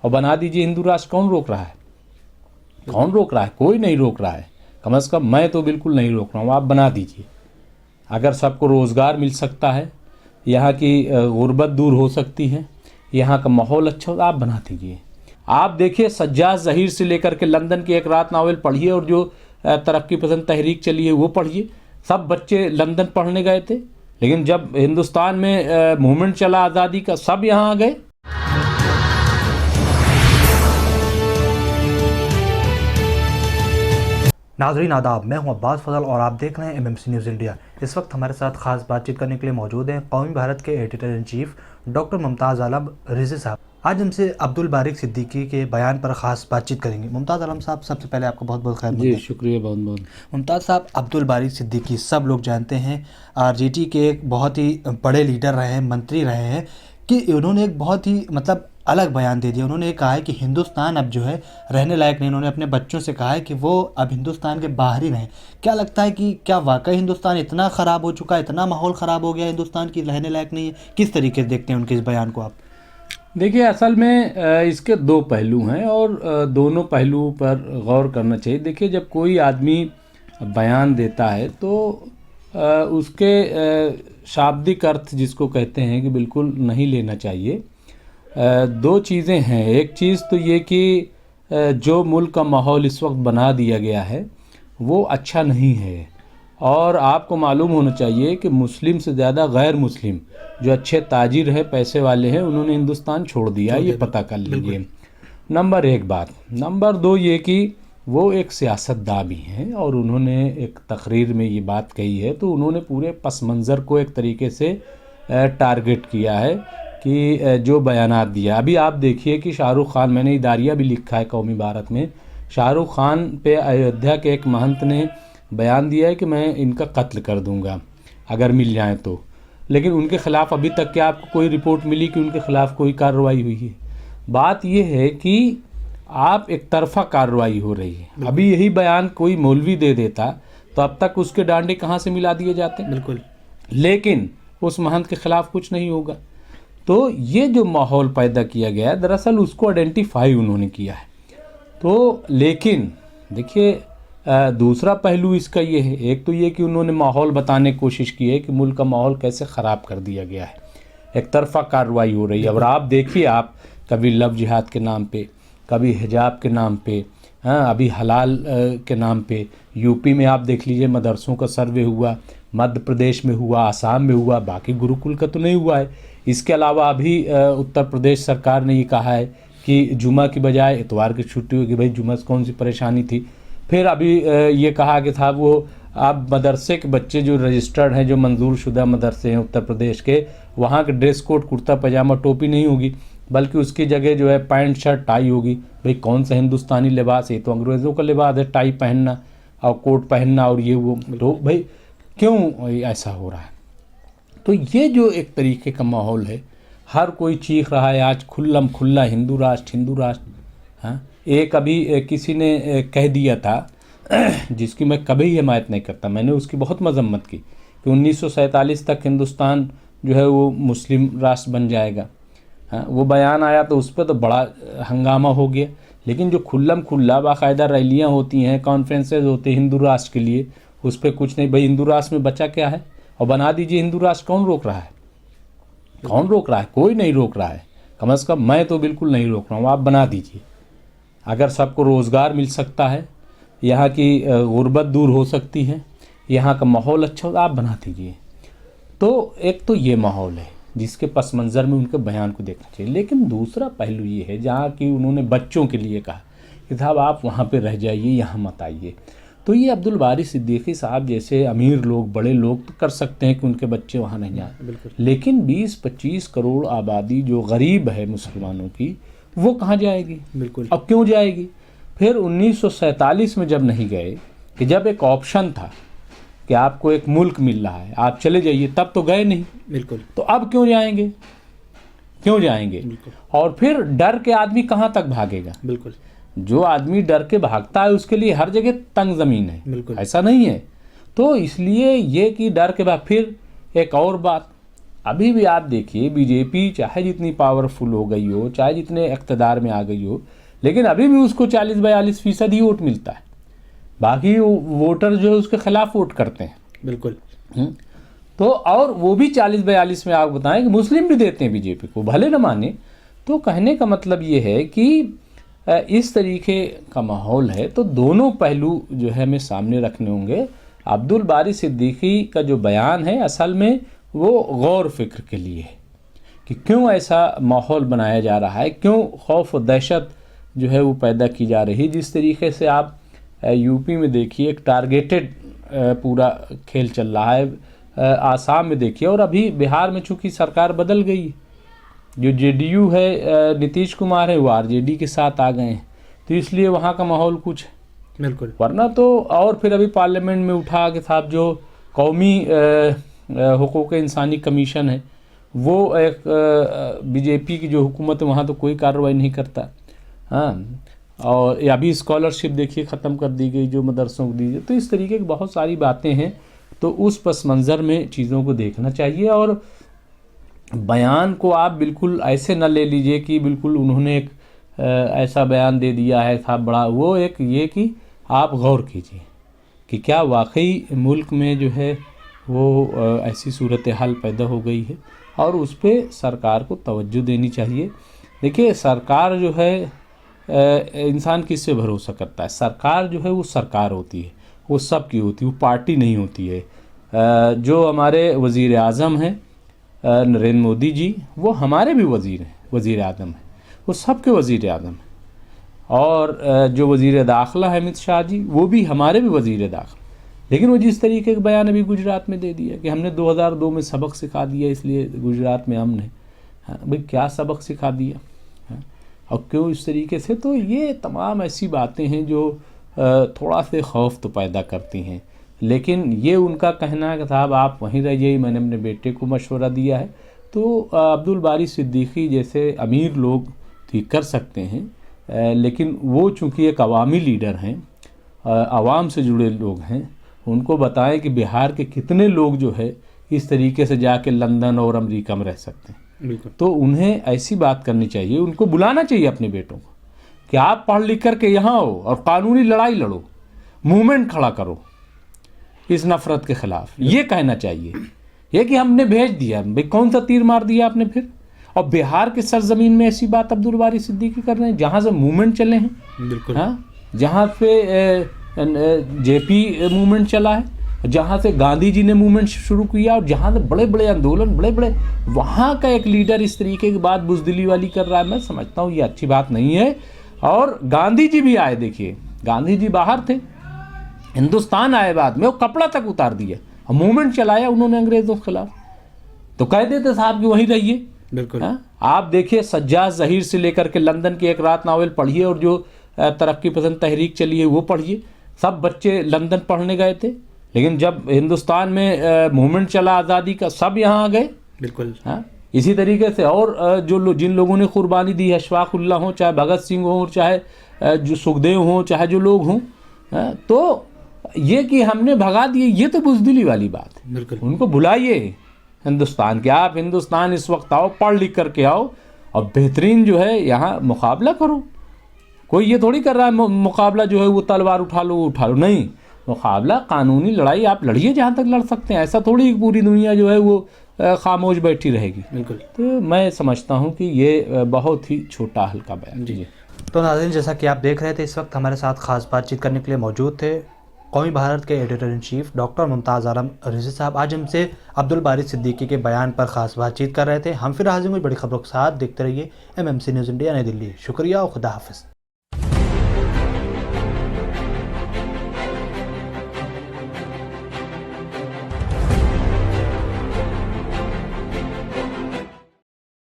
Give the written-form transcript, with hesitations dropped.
और बना दीजिए हिंदू राष्ट्र। कौन रोक रहा है? कौन रोक रहा है? कोई नहीं रोक रहा है। कम से कम मैं तो बिल्कुल नहीं रोक रहा हूँ, आप बना दीजिए। अगर सबको रोज़गार मिल सकता है, यहाँ की गुर्बत दूर हो सकती है, यहाँ का माहौल अच्छा हो, आप बना दीजिए। आप देखिए सज्जाद ज़हीर से लेकर के लंदन की एक रात नावल पढ़िए, और जो तरक्की पसंद तहरीक चली है वो पढ़िए। सब बच्चे लंदन पढ़ने गए थे, लेकिन जब हिंदुस्तान में मूवमेंट चला आज़ादी का, सब यहाँ आ गए। नाज़रीन आदाब, मैं हूं अब्बास फजल और आप देख रहे हैं MMC न्यूज़ इंडिया। इस वक्त हमारे साथ खास बातचीत करने के लिए मौजूद हैं कौमी भारत के editor in chief doctor Mumtaz Alam Rizvi साहब। आज हमसे अब्दुल बारिक सिद्दीकी के बयान पर ख़ास बातचीत करेंगे। मुमताज़ आलम साहब, सबसे पहले आपका बहुत बहुत खैर। जी शुक्रिया, बहुत बहुत। मुमताज़ साहब, अब्दुल बारिक सिद्दीकी सब लोग जानते हैं, RJT के एक बहुत ही बड़े लीडर रहे हैं, मंत्री रहे हैं, कि उन्होंने एक बहुत ही अलग बयान दे दिया। उन्होंने कहा है कि हिंदुस्तान अब जो है रहने लायक नहीं। उन्होंने अपने बच्चों से कहा है कि वो अब हिंदुस्तान के बाहर ही रहें। क्या लगता है कि क्या वाकई हिंदुस्तान इतना ख़राब हो चुका है, इतना माहौल ख़राब हो गया हिंदुस्तान की, रहने लायक नहीं है? किस तरीके से देखते हैं उनके इस बयान को आप? देखिए, असल में इसके दो पहलू हैं और दोनों पहलुओं पर गौर करना चाहिए। देखिए, जब कोई आदमी बयान देता है तो उसके शाब्दिक अर्थ जिसको कहते हैं कि बिल्कुल नहीं लेना चाहिए। दो चीज़ें हैं। एक चीज़ तो ये कि जो मुल्क का माहौल इस वक्त बना दिया गया है वो अच्छा नहीं है, और आपको मालूम होना चाहिए कि मुस्लिम से ज़्यादा गैर मुस्लिम जो अच्छे ताजिर हैं, पैसे वाले हैं, उन्होंने हिंदुस्तान छोड़ दिया, ये पता कर लीजिए। नंबर एक बात। नंबर दो ये कि वो एक सियासतदान भी हैं और उन्होंने एक तकरीर में ये बात कही है, तो उन्होंने पूरे पस मंज़र को एक तरीके से टारगेट किया है कि जो बयानात दिया। अभी आप देखिए कि शाहरुख खान, मैंने इदारिया भी लिखा है कौमी भारत में, शाहरुख खान पे अयोध्या के एक महंत ने बयान दिया है कि मैं इनका कत्ल कर दूंगा अगर मिल जाए तो, लेकिन उनके ख़िलाफ़ अभी तक क्या आपको कोई रिपोर्ट मिली कि उनके ख़िलाफ़ कोई कार्रवाई हुई है? बात यह है कि आप एक तरफा कार्रवाई हो रही है। अभी यही बयान कोई मौलवी दे देता तो अब तक उसके डांडे कहाँ से मिला दिए जाते। बिल्कुल। लेकिन उस महंत के ख़िलाफ़ कुछ नहीं होगा। तो ये जो माहौल पैदा किया गया है, दरअसल उसको आइडेंटिफाई उन्होंने किया है। तो लेकिन देखिए, दूसरा पहलू इसका ये है, एक तो ये कि उन्होंने माहौल बताने की कोशिश की है कि मुल्क का माहौल कैसे ख़राब कर दिया गया है, एक तरफा कार्रवाई हो रही है। और आप देखिए, आप कभी लव जिहाद के नाम पे, कभी हिजाब के नाम पे, हाँ, अभी हलाल के नाम पे यूपी में आप देख लीजिए मदरसों का सर्वे हुआ, मध्य प्रदेश में हुआ, आसाम में हुआ, बाकी गुरुकुल का तो नहीं हुआ है। इसके अलावा अभी उत्तर प्रदेश सरकार ने ये कहा है कि जुमा की बजाय इतवार की छुट्टी होगी। भाई, जुमा से कौन सी परेशानी थी? फिर अभी ये कहा कि था वो अब मदरसे के बच्चे जो रजिस्टर्ड हैं, जो मंजूर शुदा मदरसे हैं उत्तर प्रदेश के, वहाँ के ड्रेस कोड कुर्ता पजामा टोपी नहीं होगी, बल्कि उसकी जगह जो है पैंट शर्ट टाई होगी। भाई, कौन सा हिंदुस्तानी लिबास है? तो अंग्रेज़ों का लिबास है, टाई पहनना और कोट पहनना और ये वो। तो भाई क्यों ऐसा हो रहा है? तो ये जो एक तरीके का माहौल है, हर कोई चीख रहा है आज खुल्लम खुल्ला हिंदू राष्ट्र, हिंदू राष्ट्र। हाँ, एक अभी किसी ने कह दिया था जिसकी मैं कभी हिमायत नहीं करता, मैंने उसकी बहुत मजम्मत की कि 1947 तक हिंदुस्तान जो है वो मुस्लिम राष्ट्र बन जाएगा। हाँ, वो बयान आया तो उस पर तो बड़ा हंगामा हो गया। लेकिन जो खुल्लम खुल्ला बाकायदा रैलियाँ होती हैं, कॉन्फ्रेंसेज होते हैं हिंदू राष्ट्र के लिए, उस पर कुछ नहीं। भाई, हिंदू राष्ट्र में बचा क्या है? और बना दीजिए हिंदू राष्ट्र। कौन रोक रहा है? कौन रोक रहा है? कोई नहीं रोक रहा है। कम से कम मैं तो बिल्कुल नहीं रोक रहा हूँ, आप बना दीजिए। अगर सबको रोज़गार मिल सकता है, यहाँ की गुर्बत दूर हो सकती है, यहाँ का माहौल अच्छा हो, आप बना दीजिए। तो एक तो ये माहौल है जिसके पस मंज़र में उनके बयान को देखना चाहिए। लेकिन दूसरा पहलू ये है जहाँ कि उन्होंने बच्चों के लिए कहा कि साहब आप वहाँ पे रह जाइए, यहाँ मत आइए। तो ये अब्दुल बारी सिद्दीकी साहब जैसे अमीर लोग, बड़े लोग तो कर सकते हैं कि उनके बच्चे वहाँ नहीं जाएं, लेकिन 20-25 करोड़ आबादी जो गरीब है मुसलमानों की, वो कहाँ जाएगी? बिल्कुल। अब क्यों जाएगी? फिर 1947 में जब नहीं गए, कि जब एक ऑप्शन था कि आपको एक मुल्क मिल रहा है, आप चले जाइए, तब तो गए नहीं। बिल्कुल। तो अब क्यों जाएंगे? क्यों जाएंगे? और फिर डर के आदमी कहाँ तक भागेगा? बिल्कुल। जो आदमी डर के भागता है उसके लिए हर जगह तंग ज़मीन है। बिल्कुल। ऐसा नहीं है। तो इसलिए ये कि डर के बाद फिर एक और बात अभी भी आप देखिए बीजेपी चाहे जितनी पावरफुल हो गई हो, चाहे जितने इक़्तिदार में आ गई हो, लेकिन अभी भी उसको 40-42% ही वोट मिलता है। बाकी वोटर जो है उसके खिलाफ वोट करते हैं। बिल्कुल। तो और वो भी 40-42 में आप बताएं कि मुस्लिम भी देते हैं बीजेपी को, भले न माने। तो कहने का मतलब ये है कि इस तरीके का माहौल है, तो दोनों पहलू जो है हमें सामने रखने होंगे। अब्दुल बारी सिद्दीकी का जो बयान है असल में वो गौर फिक्र के लिए है कि क्यों ऐसा माहौल बनाया जा रहा है, क्यों खौफ और दहशत जो है वो पैदा की जा रही है। जिस तरीके से आप यूपी में देखिए एक टारगेटेड पूरा खेल चल रहा है, आसाम में देखिए, और अभी बिहार में चूँकि सरकार बदल गई, जो जेडीयू है नीतीश कुमार है वो आरजेडी के साथ आ गए हैं, तो इसलिए वहाँ का माहौल कुछ बिल्कुल। वरना तो और फिर अभी पार्लियामेंट में उठा के साहब जो कौमी हुकूक इंसानी कमीशन है वो एक बीजेपी की जो हुकूमत है वहाँ तो कोई कार्रवाई नहीं करता। हाँ, और अभी स्कॉलरशिप देखिए ख़त्म कर दी गई जो मदरसों को दी गई। तो इस तरीके की बहुत सारी बातें हैं, तो उस पस मंज़र में चीज़ों को देखना चाहिए। और बयान को आप बिल्कुल ऐसे न ले लीजिए कि बिल्कुल उन्होंने एक ऐसा बयान दे दिया है था बड़ा, वो एक ये कि आप गौर कीजिए कि क्या वाकई मुल्क में जो है वो ऐसी सूरत हाल पैदा हो गई है, और उस पर सरकार को तवज्जो देनी चाहिए। देखिए सरकार जो है इंसान किस पे भरोसा करता है? सरकार जो है वो सरकार होती है, वो सब की होती है, वो पार्टी नहीं होती है। जो हमारे वज़ीर आज़म हैं नरेंद्र मोदी जी, वो हमारे भी वज़ीर हैं, वज़ीर आज़म हैं, वो सब के वज़ीर आज़म हैं। और जो वज़ीर दाखिला है अमित शाह जी, वो भी हमारे भी वज़ीर दाखिला। लेकिन वो जिस तरीके का बयान अभी गुजरात में दे दिया कि हमने 2002 में सबक सिखा दिया इसलिए गुजरात में अमन है। हाँ, भाई क्या सबक सिखा दिया? हाँ, और क्यों इस तरीके से? तो ये तमाम ऐसी बातें हैं जो थोड़ा से खौफ तो पैदा करती हैं। लेकिन ये उनका कहना है कि साहब आप वहीं रहिए, मैंने अपने बेटे को मशवरा दिया है। तो अब्दुल बारी सिद्दीकी जैसे अमीर लोग ठीक कर सकते हैं, लेकिन वो चूँकि एक अवामी लीडर हैं, आवाम से जुड़े लोग हैं, उनको बताएं कि बिहार के कितने लोग जो है इस तरीके से जाके लंदन और अमेरिका में रह सकते हैं। बिल्कुल। तो उन्हें ऐसी बात करनी चाहिए, उनको बुलाना चाहिए अपने बेटों को कि आप पढ़ लिख करके यहाँ आओ और कानूनी लड़ाई लड़ो, मूवमेंट खड़ा करो इस नफ़रत के ख़िलाफ़। ये कहना चाहिए। ये कि हमने भेज दिया, भाई कौन सा तीर मार दिया आपने फिर? और बिहार के सरजमीन में ऐसी बात अब्दुल बारी सिद्दीकी कर रहे हैं जहाँ से मूवमेंट चले हैं। बिल्कुल। हाँ, जहाँ पे जेपी मूवमेंट चला है, जहाँ से गांधी जी ने मूवमेंट शुरू किया, और जहाँ से बड़े बड़े आंदोलन, बड़े बड़े, वहाँ का एक लीडर इस तरीके की बात बुज़दिली वाली कर रहा है। मैं समझता हूँ ये अच्छी बात नहीं है। और गांधी जी भी आए, देखिए गांधी जी बाहर थे, हिंदुस्तान आए बाद में, वो कपड़ा तक उतार दिया और मूवमेंट चलाया उन्होंने अंग्रेज़ों के खिलाफ। तो कह देते साहब कि वहीं रहिए। बिल्कुल। हाँ, आप देखिए सज्जाद ज़हीर से लेकर के लंदन की एक रात नावल पढ़िए, और जो तरक्की पसंद तहरीक चली है वो पढ़िए। सब बच्चे लंदन पढ़ने गए थे, लेकिन जब हिंदुस्तान में मूवमेंट चला आज़ादी का, सब यहाँ आ गए। बिल्कुल। हाँ, इसी तरीके से और जिन लोगों ने कुर्बानी दी है, अशफाकुल्लाह हों, चाहे भगत सिंह हों, चाहे जो सुखदेव हों, चाहे जो लोग हों, तो ये कि हमने भगा दिए, ये तो बुज़दिली वाली बात है। बिल्कुल। उनको बुलाइए हिंदुस्तान के, आप हिंदुस्तान इस वक्त आओ, पढ़ लिख करके आओ, और बेहतरीन जो है यहाँ मुकाबला करो। कोई ये थोड़ी कर रहा है मुकाबला जो है वो तलवार उठा लो वो उठा लो, नहीं, मुकाबला कानूनी लड़ाई आप लड़िए जहाँ तक लड़ सकते हैं। ऐसा थोड़ी पूरी दुनिया जो है वो खामोश बैठी रहेगी। बिल्कुल। तो मैं समझता हूँ कि ये बहुत ही छोटा हल्का बयान। जी। तो नाज़रीन, जैसा कि आप देख रहे थे, इस वक्त हमारे साथ ख़ास बातचीत करने के लिए मौजूद थे कौमी भारत के editor in chief doctor Mumtaz Alam Rizvi साहब। आज हमसे अब्दुल बारी सिद्दीकी के बयान पर ख़ास बातचीत कर रहे थे। हम फिर हाजिर हुए बड़ी खबरों के साथ। देखते रहिए MMC न्यूज़ इंडिया नई दिल्ली। शुक्रिया और खुदा हाफ़िज़।